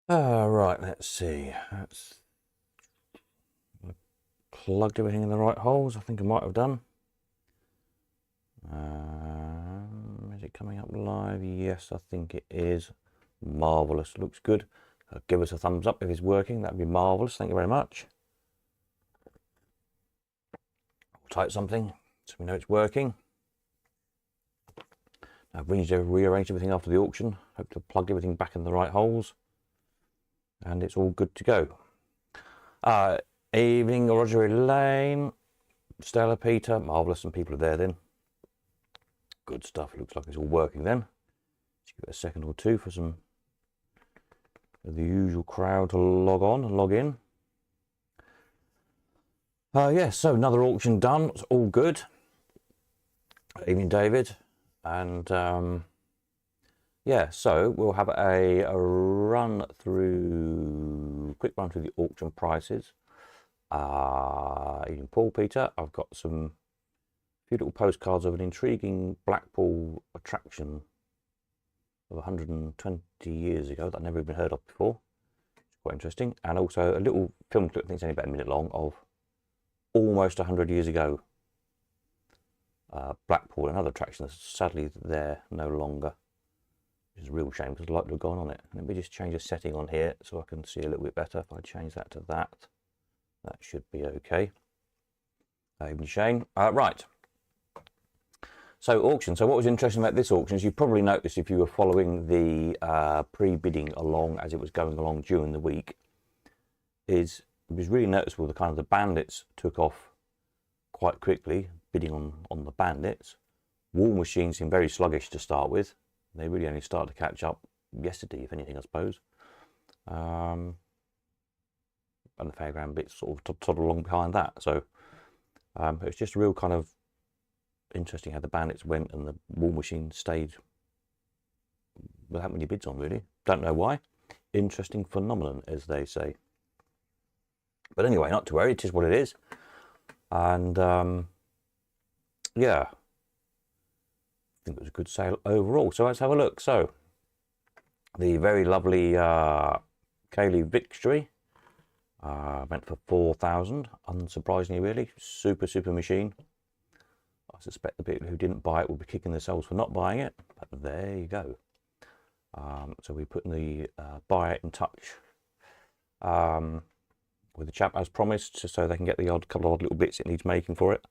Right, let's see. That's plugged everything in the right holes. I think I might have done. Is it coming up live? Yes, I think it is. Marvellous. Looks good. Give us a thumbs up if it's working. That'd be marvellous. Thank you very much. I'll type something so we know it's working. I've rearranged everything after the auction. Hope to plug everything back in the right holes. And it's all good to go. Evening, Roger Lane. Stella, Peter. Marvellous. Some people are there then. Good stuff. Looks like it's all working then. Let's give it a second or two for some of the usual crowd to log on and log in. Yeah, so another auction done. It's all good. Evening, David. And yeah, so we'll have a quick run through the auction prices. Evening, Paul, Peter. I've got some few little postcards of an intriguing Blackpool attraction of 120 years ago that I've never even heard of before. It's quite interesting. And also a little film clip, I think it's only about a minute long, of almost 100 years ago. Blackpool, another attraction that's sadly there no longer, which is a real shame because I'd like to have gone on it. Let me just change a setting on here so I can see a little bit better. If I change that to that, that should be okay. Even Shane. Right. So auction. So what was interesting about this auction, as you probably noticed if you were following the pre-bidding along as it was going along during the week, is it was really noticeable the kind of the bandits took off quite quickly, bidding on the bandits. Wall machines seemed very sluggish to start with. They really only started to catch up yesterday, if anything, I suppose. And the fairground bits sort of toddled along behind that. So it's just a real kind of interesting how the bandits went and the wall machine stayed without many bids on, really. Don't know why. Interesting phenomenon, as they say. But anyway, not to worry, it is what it is. And yeah, I think it was a good sale overall. So let's have a look. So the very lovely Kaylee Victory went for 4,000. Unsurprisingly, really, super machine. I suspect the people who didn't buy it will be kicking themselves for not buying it, but there you go. So we put the buyer in touch with the chap as promised, just so they can get the odd couple of odd little bits it needs making for it.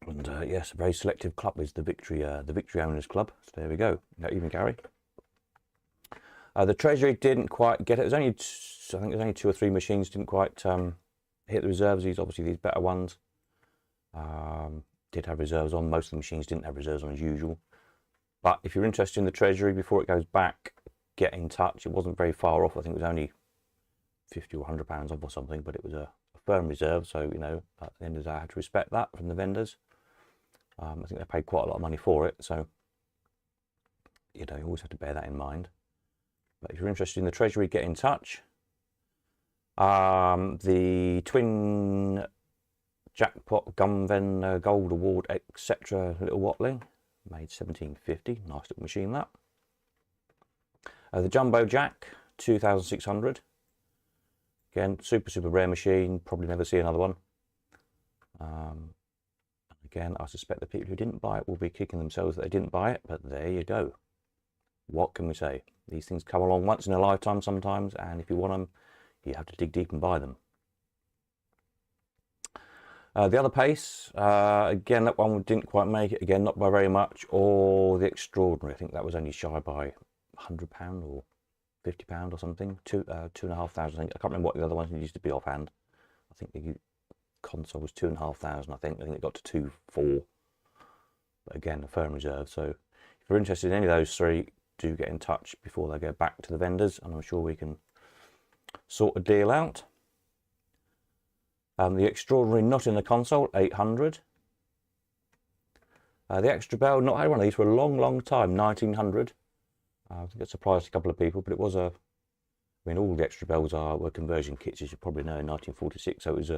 And yes, a very selective club is the Victory Owners Club. So there we go. Now, even Gary. The Treasury didn't quite get it. It was only, I think, there's only 2 or 3 machines didn't quite hit the reserves. Obviously these better ones did have reserves on. Most of the machines didn't have reserves on as usual. But if you're interested in the Treasury before it goes back, get in touch. It wasn't very far off. I think it was only 50 or 100 pounds off or something, but it was a firm reserve. So, you know, at the end of the day, I had to respect that from the vendors. I think they paid quite a lot of money for it. So, you know, you always have to bear that in mind. But if you're interested in the Treasury, get in touch. The Twin Jackpot Gunven Gold Award, etc. Little Watling, made 1750. Nice little machine, that. The Jumbo Jack, 2,600. Again, super rare machine. Probably never see another one. Again, I suspect the people who didn't buy it will be kicking themselves that they didn't buy it, but there you go. What can we say? These things come along once in a lifetime sometimes, and if you want them, you have to dig deep and buy them. The other pace, again, that one didn't quite make it, again, not by very much, or the Extraordinary. I think that was only shy by £100 or £50 or something, 2,500, I think. I can't remember what the other ones used to be offhand. I think the console was 2,500, I think it got to 2,400, but again, a firm reserve. So if you're interested in any of those 3, do get in touch before they go back to the vendors, and I'm sure we can sort a deal out. The Extraordinary not in the console, 800. The Extra Bell, not had one of these for a long time, 1900. I think it surprised a couple of people, but it was a, I mean, all the Extra Bells were conversion kits, as you probably know, in 1946, so it was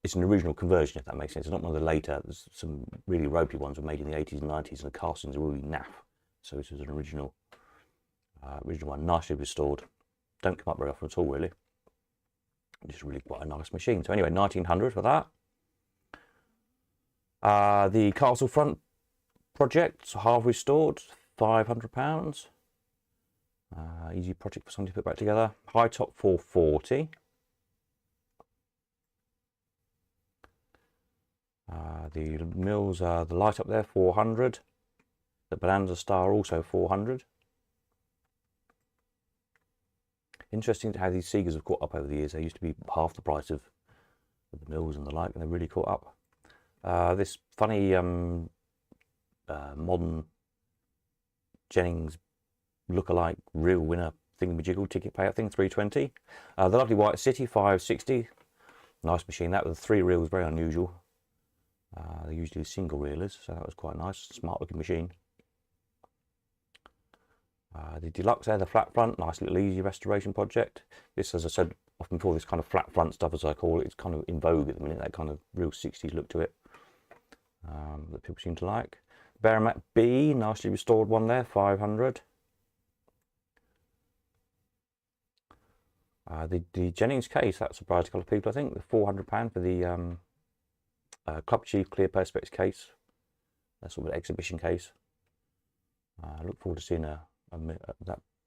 it's an original conversion, if that makes sense. It's not one of the later, there's some really ropey ones were made in the 80s and 90s, and the castings are really naff. So this is an original one, nicely restored. Don't come up very often at all, really. Just really quite a nice machine. So anyway, 1900 for that. The Castle Front project, half restored, £500. Easy project for somebody to put back together. High top 440. The Mills, the light up there, 400. The Bonanza Star also 400. Interesting how these Seegers have caught up over the years. They used to be half the price of the Mills and the like, and they've really caught up. This funny modern Jennings look-alike real winner thingamajiggle ticket payout thing, 320. The lovely White City, 560. Nice machine. That with 3 reels, very unusual. They're usually single reelers, so that was quite nice. Smart looking machine. The Deluxe there, the flat front, nice little easy restoration project. This, as I said often before, this kind of flat front stuff, as I call it, it's kind of in vogue at the minute, that kind of real 60s look to it that people seem to like. Baromat B, nicely restored one there, 500. The Jennings case, that surprised a couple of people, I think, the £400 for the Club Chief Clear Perspex case. That's sort of an exhibition case. I look forward to seeing a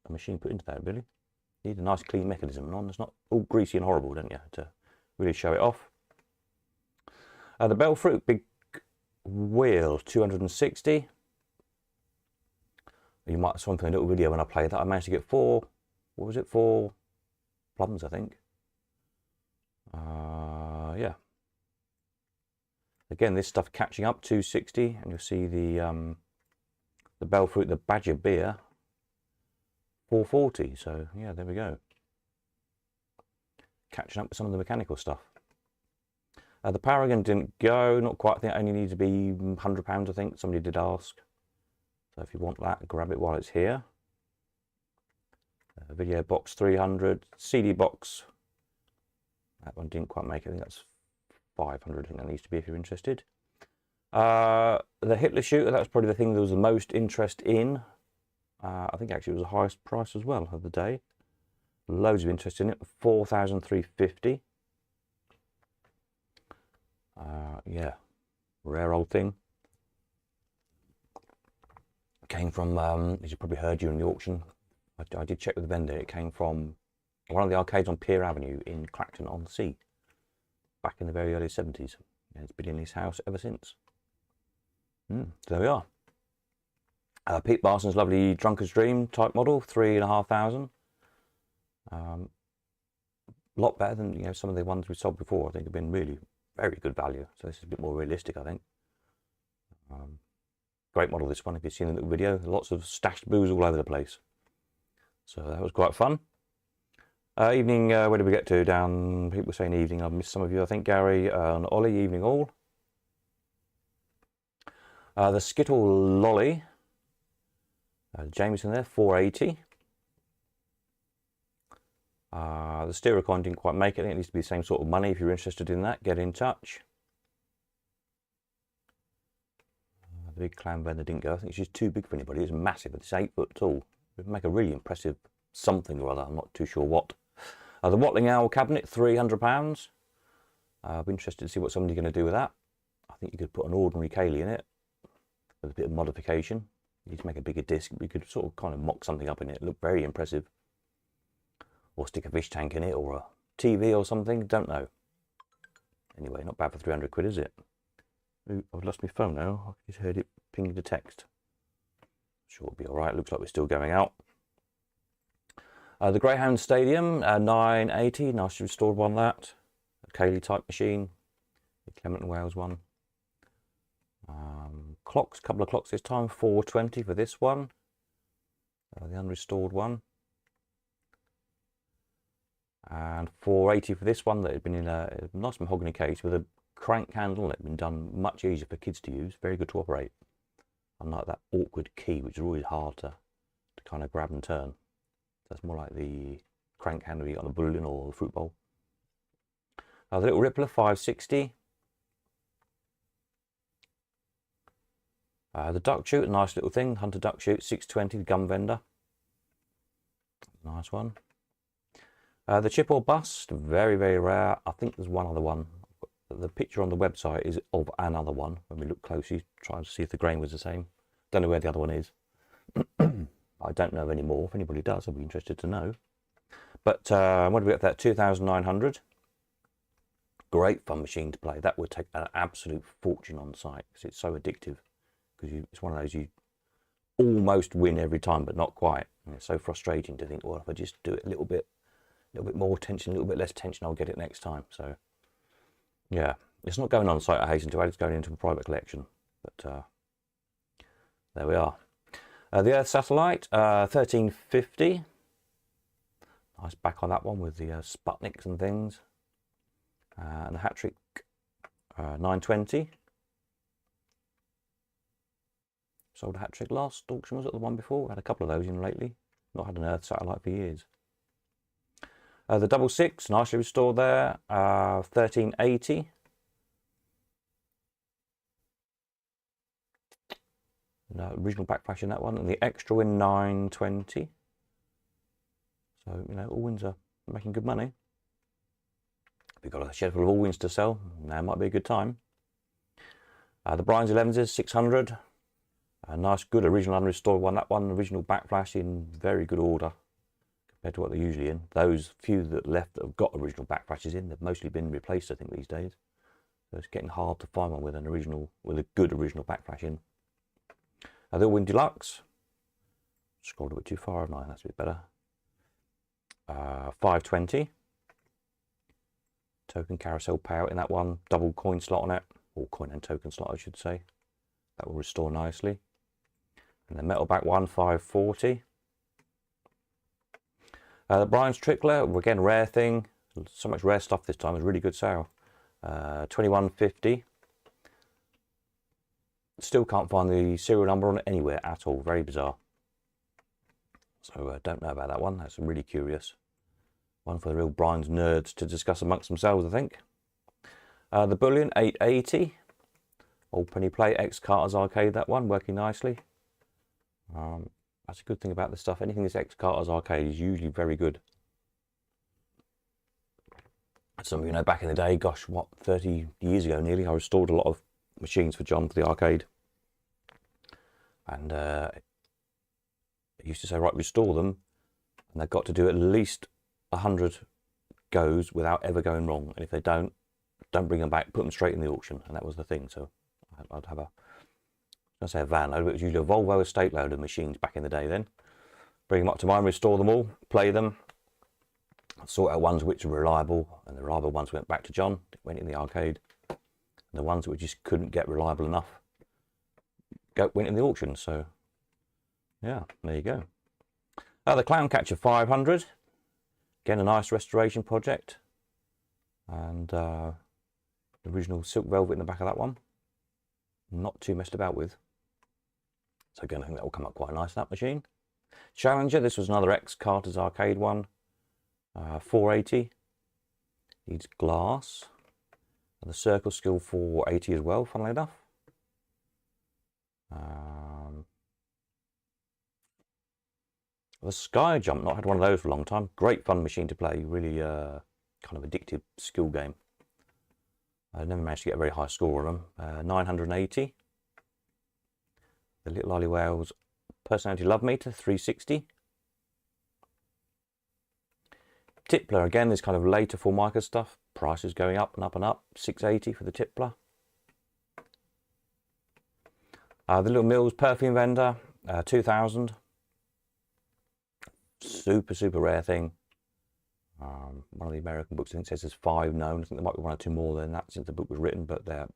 machine put into that, really. You need a nice clean mechanism on. It's not all greasy and horrible, don't you, to really show it off. The Bellfruit big wheel, 260. You might have saw in a little video when I played that. I managed to get 4 plums, I think. Yeah. Again, this stuff catching up, 260, and you'll see the Bellfruit, the Badger Beer, 440. So yeah, there we go. Catching up with some of the mechanical stuff. The Paragon didn't go, not quite. I think it only needs to be £100, I think. Somebody did ask. So if you want that, grab it while it's here. Video box 300, CD box. That one didn't quite make it. I think that's 500. I think that needs to be if you're interested. The Hitler shooter, that's probably the thing there was the most interest in. I think actually it was the highest price as well of the day. Loads of interest in it. 4,350. Yeah, rare old thing. Came from, as you probably heard during the auction, I did check with the vendor. It came from one of the arcades on Pier Avenue in Clacton-on-Sea back in the very early 70s. And it's been in his house ever since. So there we are. Pete Barson's lovely Drunkard's Dream type model, 3,500. Lot better than some of the ones we sold before. I think have been really very good value. So this is a bit more realistic, I think. Great model, this one. If you've seen the video, lots of stashed booze all over the place. So that was quite fun. Evening, where did we get to? Down, people were saying evening. I've missed some of you, I think. Gary and Ollie, evening all. The Skittle Lolly. Jameson there, 480. The Stereocoin didn't quite make it. I think it needs to be the same sort of money. If you're interested in that, get in touch. The big clown vendor didn't go. I think it's just too big for anybody. It's massive. It's 8 foot tall. It would make a really impressive something or other. I'm not too sure what. The Watling Owl cabinet, £300. I'll be interested to see what somebody's going to do with that. I think you could put an ordinary Kaylee in it with a bit of modification. You need to make a bigger disc, but you could sort of kind of mock something up in it. Look very impressive. Or stick a fish tank in it, or a TV or something. Don't know. Anyway, not bad for 300 quid, is it? Ooh, I've lost my phone now. I just heard it ping the text. Sure, it'll be all right. Looks like we're still going out. The Greyhound Stadium, 980. Nicely restored one, that. A Kaylee type machine. The Clement and Wales one. Clocks, couple of clocks this time. 420 for this one. The unrestored one. And 480 for this one that had been in a nice mahogany case with a crank handle that had been done much easier for kids to use. Very good to operate. Unlike that awkward key, which is always hard to kind of grab and turn. That's more like the crank handle you got on a bullion or the fruit bowl. The little Rippler, 560. The duck shoot, a nice little thing. Hunter duck shoot, 620, the gun vendor. Nice one. The chip or bust, very, very rare. I think there's one other one. The picture on the website is of another one. When we look closely, trying to see if the grain was the same. Don't know where the other one is. I don't know of any more. If anybody does, I'd be interested to know. But what do we get for that? 2,900. Great fun machine to play. That would take an absolute fortune on site because it's so addictive. Because it's one of those you almost win every time, but not quite. And it's so frustrating to think, well, if I just do it a little bit more tension, a little bit less tension, I'll get it next time. So, yeah, it's not going on site, I hasten to add. It's going into a private collection. But there we are. The Earth satellite, 1350. Nice back on that one with the Sputniks and things. And the Hat-Trick 920. Sold a Hat-Trick last auction, was it the one before? Had a couple of those in lately. Not had an Earth satellite for years. The 66, nicely restored there. 1380. No, original backflash in that one. And the Extra Win 920. So, you know, Allwins are making good money. If you've got a shed full of Allwins to sell, now might be a good time. The Brian's 11s, 600. A nice, good original unrestored one. That one, original backflash in very good order compared to what they're usually in. Those few that left that have got original backflashes in, they've mostly been replaced, I think, these days. So it's getting hard to find one with an original, with a good original backflash in. The Allwin Deluxe. Scrolled a bit too far, haven't I? That's a bit better. 520. Token carousel payout in that one. Double coin slot on it, or coin and token slot, I should say. That will restore nicely. And the metal back one, 540. The Brian's Trickler, again, rare thing. So much rare stuff this time. It's a really good sale. 2150. Still can't find the serial number on it anywhere at all. Very bizarre. So don't know about that one. That's really curious. One for the real Brian's nerds to discuss amongst themselves, I think. The Bullion 880. Old penny plate, ex Carter's Arcade, that one, working nicely. That's a good thing about this stuff. Anything that's ex Carter's Arcade is usually very good. Some of you know, back in the day, gosh, what, 30 years ago nearly, I restored a lot of machines for John for the arcade. And I used to say, right, restore them. And they've got to do at least 100 goes without ever going wrong. And if they don't bring them back, put them straight in the auction. And that was the thing. So I'd have I say a van load, but it was usually a Volvo estate load of machines back in the day then. Bring them up to mine, restore them all, play them, sort out ones which are reliable, and the reliable ones went back to John, went in the arcade. And the ones that we just couldn't get reliable enough went in the auction. So yeah, there you go. The Clown Catcher 500. Again, a nice restoration project. And the original silk velvet in the back of that one. Not too messed about with. So again, I think that will come up quite nice, that machine. Challenger, this was another ex Carter's Arcade one. 480. Needs glass. And the Circle Skill 480 as well, funnily enough. The Sky Jump, not had one of those for a long time. Great fun machine to play, really kind of addictive skill game. I never managed to get a very high score on them. 980. The Little Lolly Whales Personality Love Meter, 360. Tippler, again, this kind of later Formica stuff. Prices going up and up and up. 680 for the Tippler. The Little Mills Perfume Vendor, 2000. Super, super rare thing. One of the American books, I think, says there's 5 known. I think there might be 1 or 2 more than that since the book was written, but they're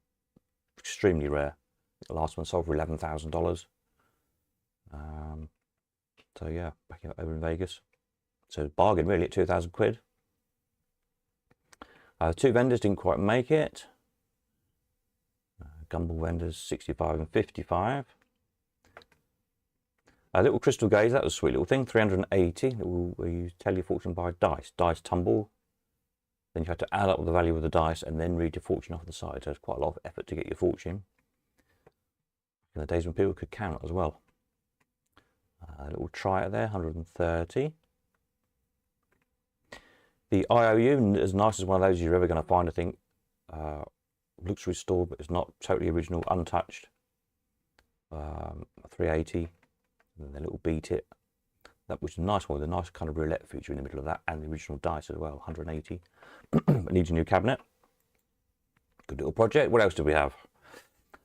extremely rare. The last one sold for $11,000. So yeah, back over in Vegas. So bargain really at 2,000 quid. 2 vendors didn't quite make it. Gumball vendors 65 and 55. A little crystal gaze, that was a sweet little thing, 380. Where you tell your fortune by dice. Dice tumble. Then you have to add up the value of the dice and then read your fortune off the side. So it's quite a lot of effort to get your fortune. in the days when people could count as well. A little Trier there, 130. The IOU, as nice as one of those you're ever going to find, I think. Looks restored, but it's not totally original, untouched. 380, and the little beat it. That was a nice one with a nice kind of roulette feature in the middle of that, and the original dice as well, 180. It needs a new cabinet. Good little project. What else do we have?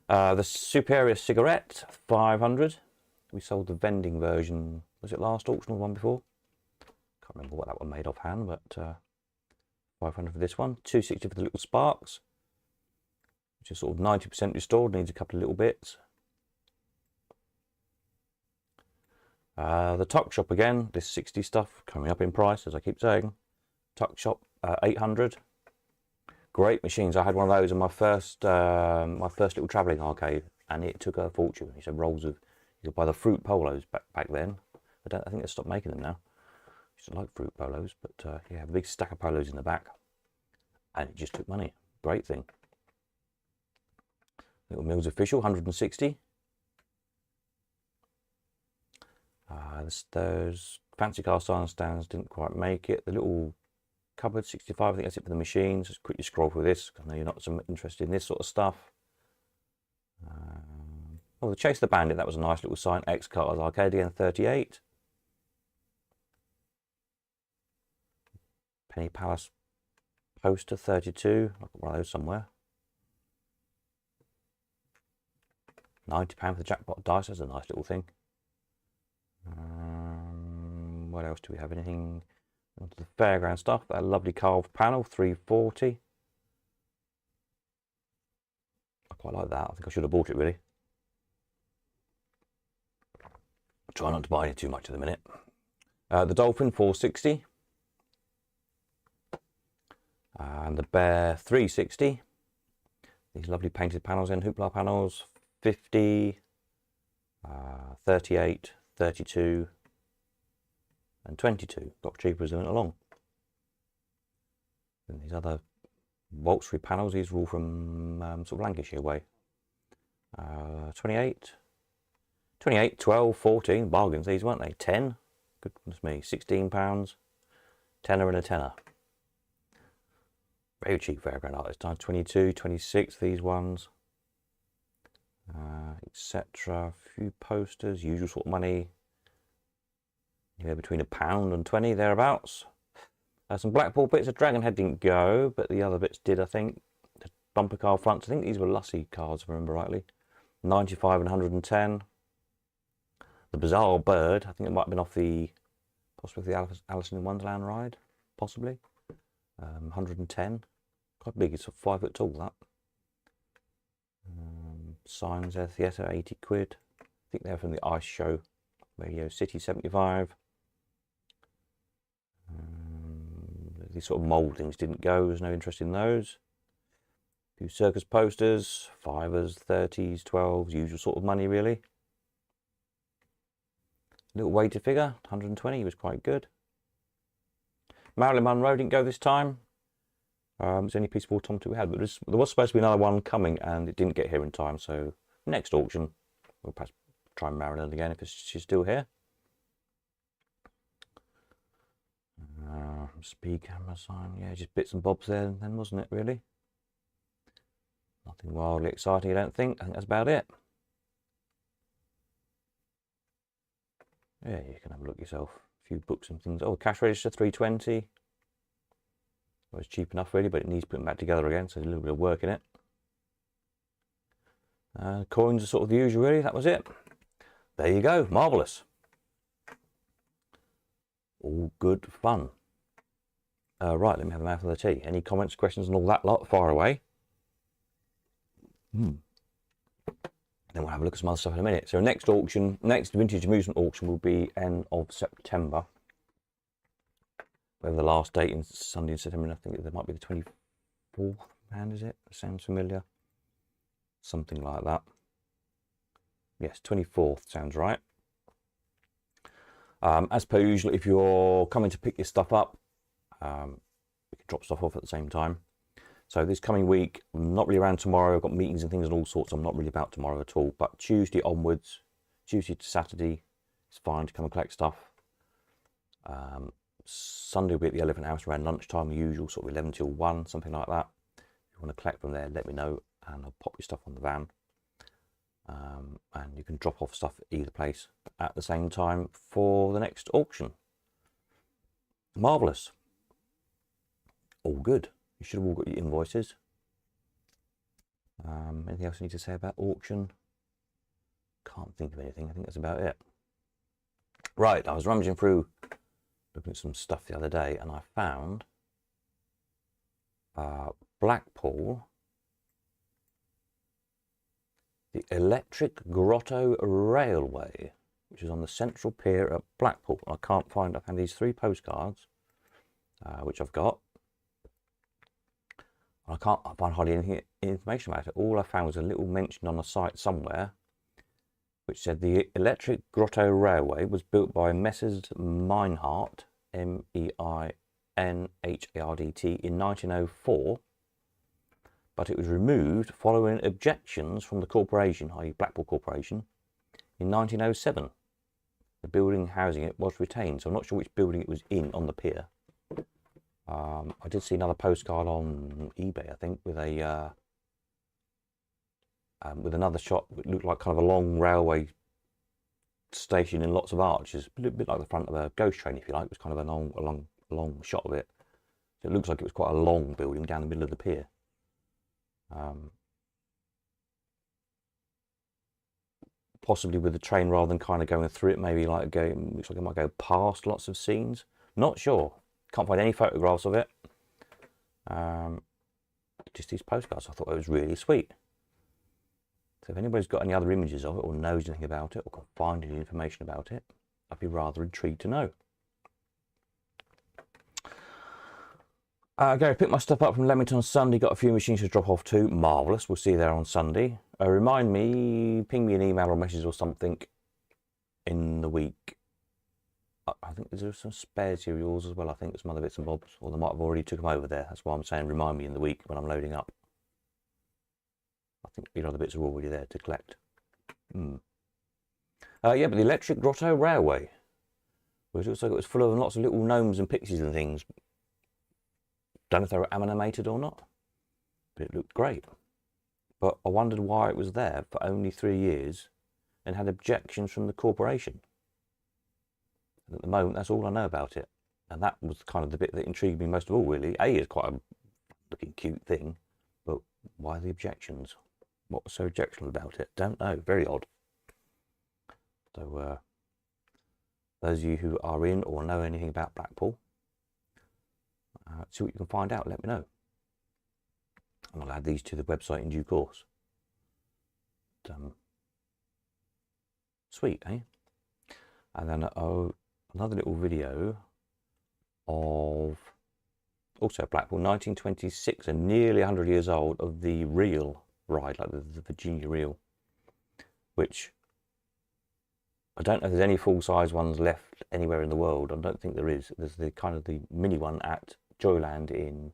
The Superior cigarette, 500. We sold the vending version. Was it last auction or the one before? Can't remember what that one made offhand, but 500 for this one. 260 for the little sparks, which is sort of 90% restored. Needs a couple of little bits. The Tuck Shop again, this 60 stuff coming up in price, as I keep saying. Tuck Shop, 800. Great machines. I had one of those in my first little travelling arcade, and it took a fortune. He said rolls of, you could buy the fruit polos back then. I think they stopped making them now. I used to like fruit polos, but yeah, a big stack of polos in the back, and it just took money. Great thing. Little Mills Official, 160. Those fancy car sign stands didn't quite make it. The little cupboard, 65. I think that's it for the machines. Just quickly scroll through this, because I know you're not so interested in this sort of stuff. Oh, the Chase the Bandit, that was a nice little sign. X Cars Arcade again, 38. Penny Palace poster, 32. I've got one of those somewhere. £90 for the jackpot dice. That's a nice little thing. What else do we have? Anything onto the fairground stuff? That lovely carved panel, 340. I quite like that. I think I should have bought it really. Try not to buy too much at the minute. The Dolphin, 460. And the Bear, 360. These lovely painted panels in Hoopla panels, 50, 38, 32 and 22. Got cheaper as they went along. And these other Waltz-free panels, these are all from sort of Lancashire way. 28, 12, 14, bargains these, weren't they? 10, goodness me, £16, tenner and a tenner. Very cheap fairground art this time. 22, 26, these ones, etc. A few posters, usual sort of money. Yeah, between £1 and 20 thereabouts. Some Blackpool bits. The Dragonhead didn't go, but the other bits did, I think. The bumper car fronts, I think these were Lussey cards, if I remember rightly. 95 and 110. The Bizarre Bird, I think it might have been off the, possibly the Alice in Wonderland ride, possibly. 110. Quite big, it's 5 foot tall, that. Signs there, Theatre, 80 quid. I think they're from the Ice Show. Radio City, 75. These sort of mouldings didn't go, there's no interest in those. A few circus posters, 5s, 30s, 12s, usual sort of money really. Little weighted figure, 120, was quite good. Marilyn Monroe didn't go this time. It's the only piece of automaton we had, but there was supposed to be another one coming and it didn't get here in time, so next auction we'll perhaps try Marilyn again if she's still here. Speed camera sign, yeah, just bits and bobs there then, wasn't it, really? Nothing wildly exciting, I don't think. I think that's about it. Yeah, you can have a look yourself. A few books and things. Oh, cash register, 320. Well, it's cheap enough, really, but it needs putting back together again, so there's a little bit of work in it. Coins are sort of the usual, really. That was it. There you go. Marvellous. All good fun. Right, let me have a mouthful of the tea. Any comments, questions and all that lot, fire away. Then we'll have a look at some other stuff in a minute. So next auction, next vintage amusement auction will be end of September. Whether the last date in Sunday in September, I think there might be the 24th, man, is it? Sounds familiar. Something like that. Yes, 24th sounds right. As per usual, if you're coming to pick your stuff up, we can drop stuff off at the same time. So this coming week, I'm not really around tomorrow. I've got meetings and things and all sorts. I'm not really about tomorrow at all. But Tuesday onwards, Tuesday to Saturday, it's fine to come and collect stuff. Sunday will be at the Elephant House around lunchtime, the usual, sort of 11 till 1, something like that. If you want to collect from there, let me know, and I'll pop your stuff on the van. And you can drop off stuff at either place at the same time for the next auction. Marvellous. All good. You should have all got your invoices. Anything else I need to say about auction? Can't think of anything. I think that's about it. Right, I was rummaging through looking at some stuff the other day, and I found Blackpool, the Electric Grotto Railway, which is on the Central Pier at Blackpool. I found these 3 postcards, which I've got. I can't find hardly any information about it. All I found was a little mention on the site somewhere, which said the Electric Grotto Railway was built by Messrs Meinhardt, Meinhardt, in 1904, but it was removed following objections from the corporation, i.e. Blackpool Corporation, in 1907. The building housing it was retained, so I'm not sure which building it was in on the pier. I did see another postcard on eBay, I think, with a with another shot that looked like kind of a long railway station in lots of arches, a little bit like the front of a ghost train, if you like. It was kind of a long shot of it. So it looks like it was quite a long building down the middle of the pier. Possibly with the train, rather than kind of going through it, maybe like looks like it might go past lots of scenes. Not sure. Can't find any photographs of it. Just these postcards. I thought it was really sweet. So if anybody's got any other images of it, or knows anything about it, or can find any information about it, I'd be rather intrigued to know. Gary picked my stuff up from Leamington on Sunday. Got a few machines to drop off too. Marvellous. We'll see you there on Sunday. Remind me, ping me an email or message or something in the week. I think there's some spares here yours as well. I think there's some other bits and bobs, or they might have already took them over there. That's why I'm saying remind me in the week when I'm loading up. I think the other bits are already there to collect. Yeah, but the Electric Grotto Railway, which looks like it was full of lots of little gnomes and pixies and things. Don't know if they were animated or not, but it looked great. But I wondered why it was there for only 3 years and had objections from the corporation. And at the moment, that's all I know about it. And that was kind of the bit that intrigued me most of all, really. A, it's quite a looking cute thing, but why the objections? What was so objectionable about it? Don't know. Very odd. So, those of you who are in or know anything about Blackpool, see what you can find out. Let me know. And I'll add these to the website in due course. But, sweet, eh? And then another little video of also Blackpool, 1926, and nearly 100 years old, of the reel ride, like the Virginia reel, which I don't know if there's any full-size ones left anywhere in the world. I don't think there is. There's the kind of the mini one at Joyland in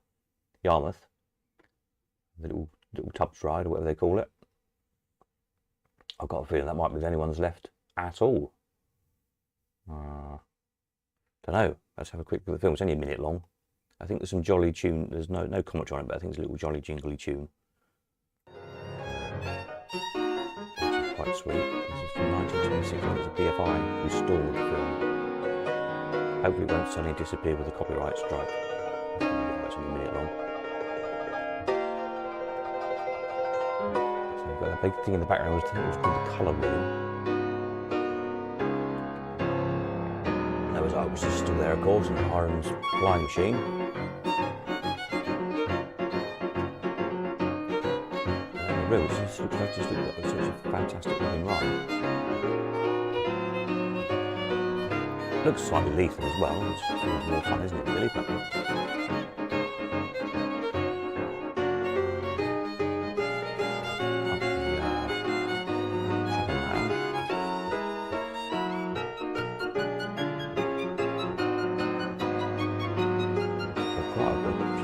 Yarmouth, the little tubs ride or whatever they call it. I've got a feeling that might be the only ones left at all. Don't know. Let's have a quick look at the film. It's only a minute long. I think there's some jolly tune. There's no commentary on it, but I think it's a little jolly jingly tune. Quite sweet. This is from 1926. It was a BFI restored film. Hopefully it won't suddenly disappear with a copyright strike. It's only a minute long. So you've got that big thing in the background. I think it was called the colour wheel. Those arcs are still there, of course, and Hiram's flying machine. Real, this looks like such a fantastic looking ride. Looks slightly lethal as well, which is more fun, isn't it, really? But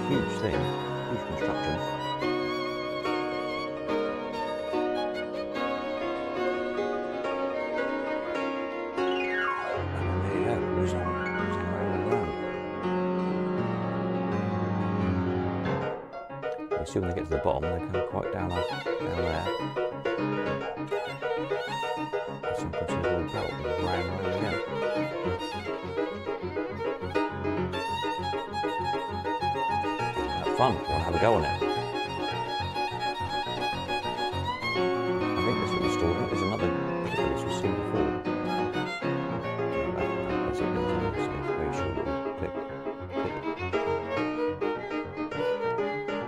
huge thing, huge construction. see when they get to the bottom, they come quite down there. That's some considerable belt and round again. Have fun, want to have a go on it. I think this little store, there's another clip of this we've seen before. That's it, it's a very short little clip.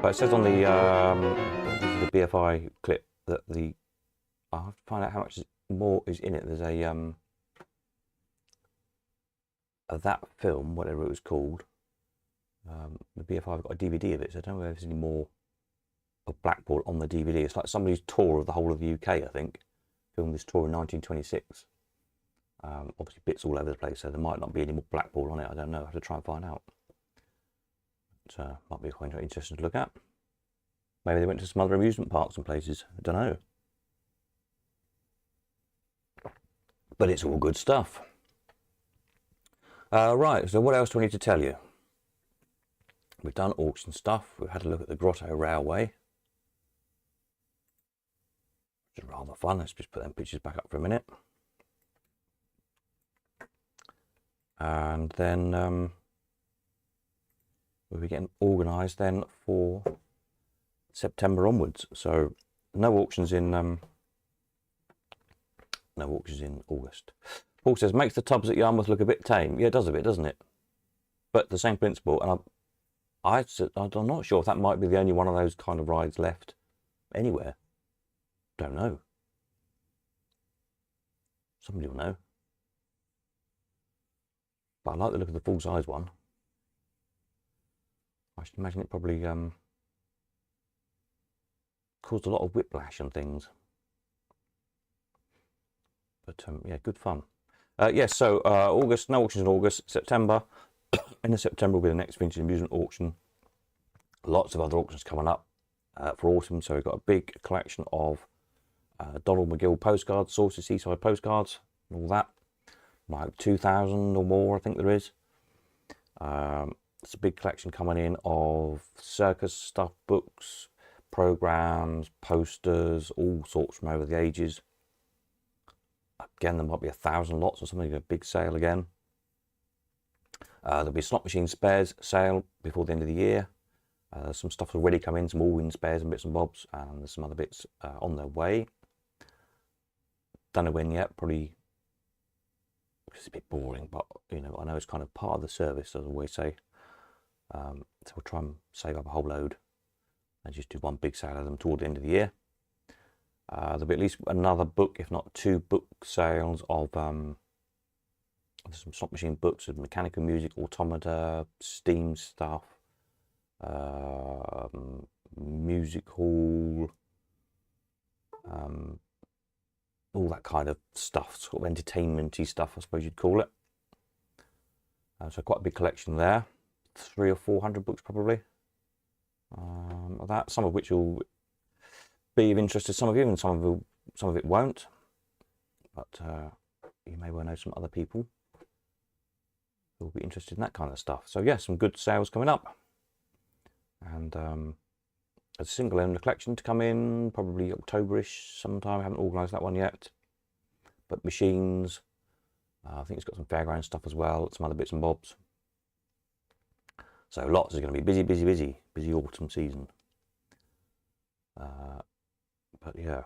But it says on the, this is the BFI clip, that the, I'll have to find out how much more is in it. There's a that film, whatever it was called, the BFI have got a DVD of it, so I don't know if there's any more of Blackpool on the DVD. It's like somebody's tour of the whole of the UK, I think. Filmed this tour in 1926. Obviously bits all over the place, so there might not be any more Blackpool on it. I don't know. I have to try and find out. But, might be quite interesting to look at. Maybe they went to some other amusement parks and places. I don't know. But it's all good stuff. Right, so what else do I need to tell you? We've done auction stuff. We've had a look at the Grotto Railway, which is rather fun. Let's just put them pictures back up for a minute. And then we'll be getting organised then for September onwards. So no auctions in August. Paul says, makes the tubs at Yarmouth look a bit tame. Yeah, it does a bit, doesn't it? But the same principle, and I'm not sure if that might be the only one of those kind of rides left anywhere. Don't know. Somebody will know. But I like the look of the full-size one. I should imagine it probably caused a lot of whiplash and things. But yeah, good fun. Yes, so August, no auctions in August. September, end of September will be the next vintage amusement auction. Lots of other auctions coming up for autumn. So we've got a big collection of Donald McGill postcards, Sauces Seaside postcards, and all that. Like 2,000 or more, I think there is. It's a big collection coming in of circus stuff, books, programs, posters, all sorts from over the ages. Again, there might be 1,000 lots or something, a big sale again. There'll be a slot machine spares sale before the end of the year. Some stuff's already come in, some all-in spares and bits and bobs, and there's some other bits on their way. Don't know when yet, probably. It's a bit boring, but you know, I know it's kind of part of the service, as I always say. So we'll try and save up a whole load and just do one big sale of them toward the end of the year. There'll be at least another book, if not 2 book sales of some slot machine books of mechanical music, automata, steam stuff, music hall, all that kind of stuff, sort of entertainment-y stuff, I suppose you'd call it. So quite a big collection there, 300 or 400 books probably. Of that, some of which will be of interest to some of you, and some of it won't. But you may well know some other people who will be interested in that kind of stuff. So yeah, some good sales coming up, and a single owner collection to come in probably Octoberish sometime. I haven't organised that one yet. But machines, I think it's got some fairground stuff as well, some other bits and bobs. So lots is going to be busy autumn season. But yeah,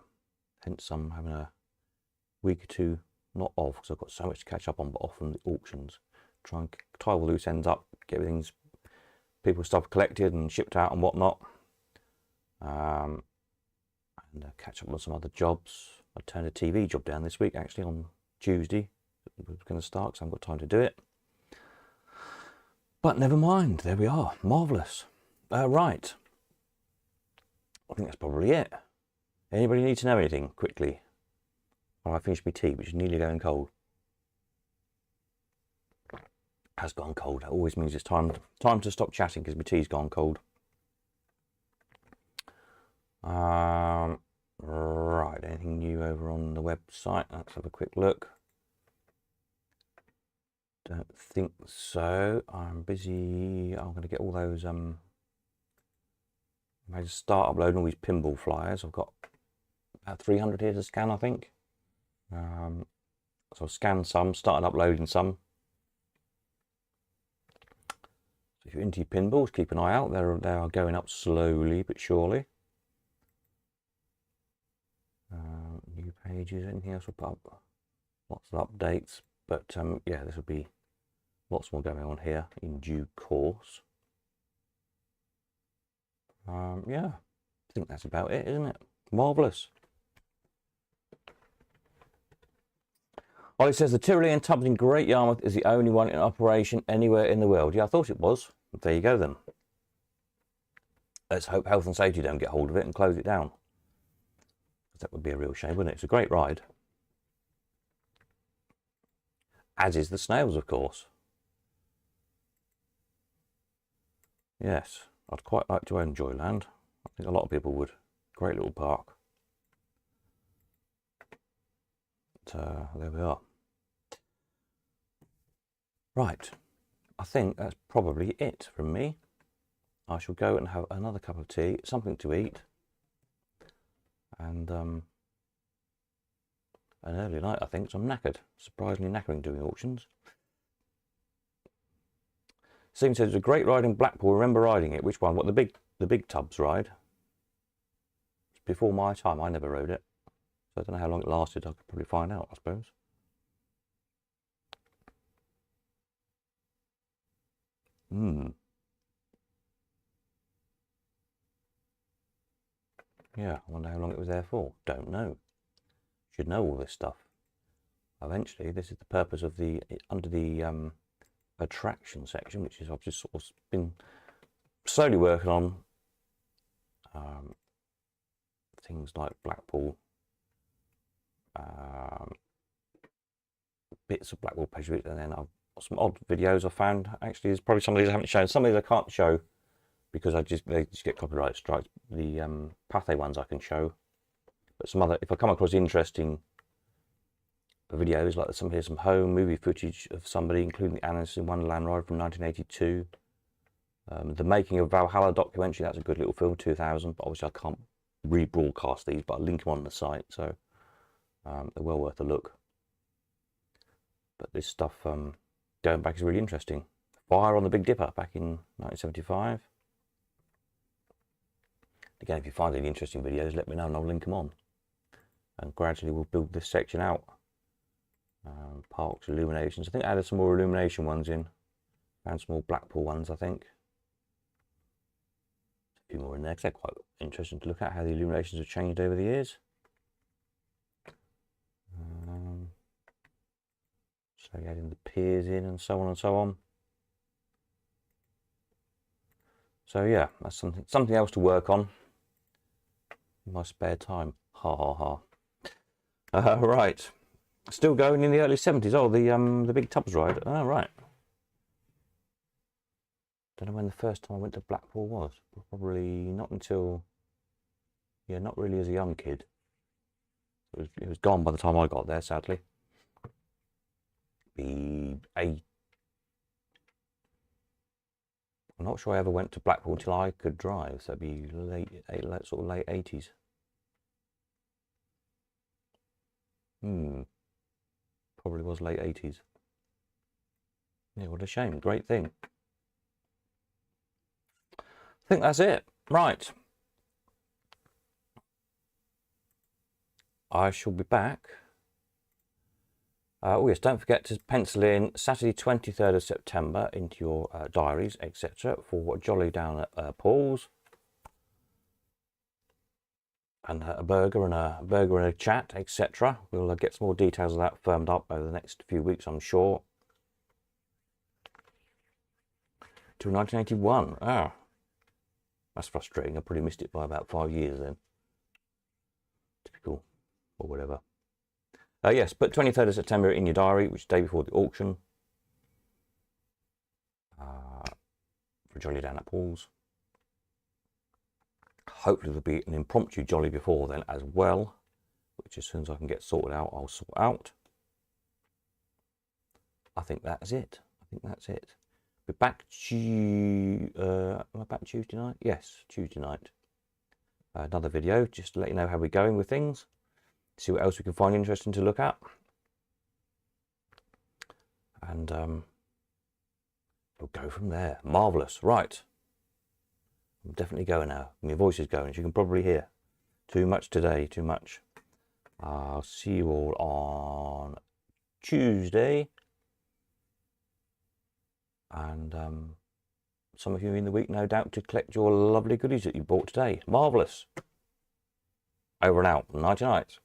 hence I'm having a week or two not off, because I've got so much to catch up on, but off from the auctions. Try and tie all the loose ends up, get everything's people's stuff collected and shipped out and whatnot. And catch up on some other jobs. I turned a TV job down this week, actually, on Tuesday. We're going to start because I haven't got time to do it. But never mind, there we are. Marvellous. Right. I think that's probably it. Anybody need to know anything quickly? Or I finished my tea, which is nearly going cold. Has gone cold. It always means it's time to stop chatting because my tea's gone cold. Right, anything new over on the website? Let's have a quick look. Don't think so. I'm busy. I'm going to get all those I just start uploading all these pinball flyers. I've got about 300 here to scan, I think. So I've scanned some, started uploading some. So if you're into your pinballs, keep an eye out. They are going up slowly but surely. New pages, anything else we'll put up? Lots of updates, but yeah, this will be lots more going on here in due course. Yeah, I think that's about it, isn't it? Marvellous. Ollie says the Tyrolean Tubs in Great Yarmouth is the only one in operation anywhere in the world. Yeah, I thought it was. There you go then. Let's hope health and safety don't get hold of it and close it down. That would be a real shame, wouldn't it? It's a great ride. As is the snails, of course. Yes, I'd quite like to own Joyland. I think a lot of people would. Great little park. But, there we are. Right, I think that's probably it from me. I shall go and have another cup of tea, something to eat, and an early night, I think, so I'm knackered. Surprisingly knackering doing auctions. Stephen says, it's a great ride in Blackpool. Remember riding it? Which one? What, the big tubs ride? It's before my time. I never rode it. So I don't know how long it lasted. I could probably find out, I suppose. Yeah, I wonder how long it was there for. Don't know. Should know all this stuff. Eventually, this is the purpose of the, under the attraction section, which is I've just sort of been slowly working on things like Blackpool, bits of Blackpool page, and then I've got some odd videos I found. Actually, there's probably some of these I haven't shown. Some of these I can't show because they just get copyright strikes. The Pathé ones I can show, but some other, if I come across interesting videos, like here's some home movie footage of somebody, including the Alice in Wonderland ride from 1982. The Making of Valhalla documentary, that's a good little film, 2000, but obviously I can't rebroadcast these, but I'll link them on the site, so they're well worth a look. But this stuff going back is really interesting. Fire on the Big Dipper back in 1975. Again, if you find any interesting videos, let me know and I'll link them on. And gradually we'll build this section out. Parks, illuminations. I think I added some more illumination ones in. Found some more Blackpool ones, I think. A few more in there, because they're quite interesting to look at how the illuminations have changed over the years. So adding the piers in and so on and so on. So yeah, that's something else to work on in my spare time. Ha ha ha. Right. Still going in the early 70s. Oh, the big tubs ride. Oh, right. Don't know when the first time I went to Blackpool was. Probably not until, yeah, not really as a young kid. It was gone by the time I got there, sadly. I'm not sure I ever went to Blackpool until I could drive, so it'd be sort of late 80s. Probably was late 80s. Yeah, what a shame. Great thing. I think that's it. Right. I shall be back. Oh yes, don't forget to pencil in Saturday 23rd of September into your diaries, etc. for Jolly down at Paul's. And a burger and a chat, etc. We'll get some more details of that firmed up over the next few weeks, I'm sure. To 1981. Ah, that's frustrating. I probably missed it by about 5 years then. Typical, or whatever. Yes, but 23rd of September in your diary, which is the day before the auction. For Jolly down at Paul's. Hopefully there'll be an impromptu Jolly before then as well, which as soon as I can get sorted out, I'll sort out. I think that's it. Be back am I back Tuesday night? Yes, Tuesday night. another video just to let you know how we're going with things, see what else we can find interesting to look at, and we'll go from there. Marvellous. Right, I'm definitely going now. My voice is going, as you can probably hear. Too much today, too much. I'll see you all on Tuesday, and some of you in the week, no doubt, to collect your lovely goodies that you bought today. Marvellous. Over and out. Nighty night.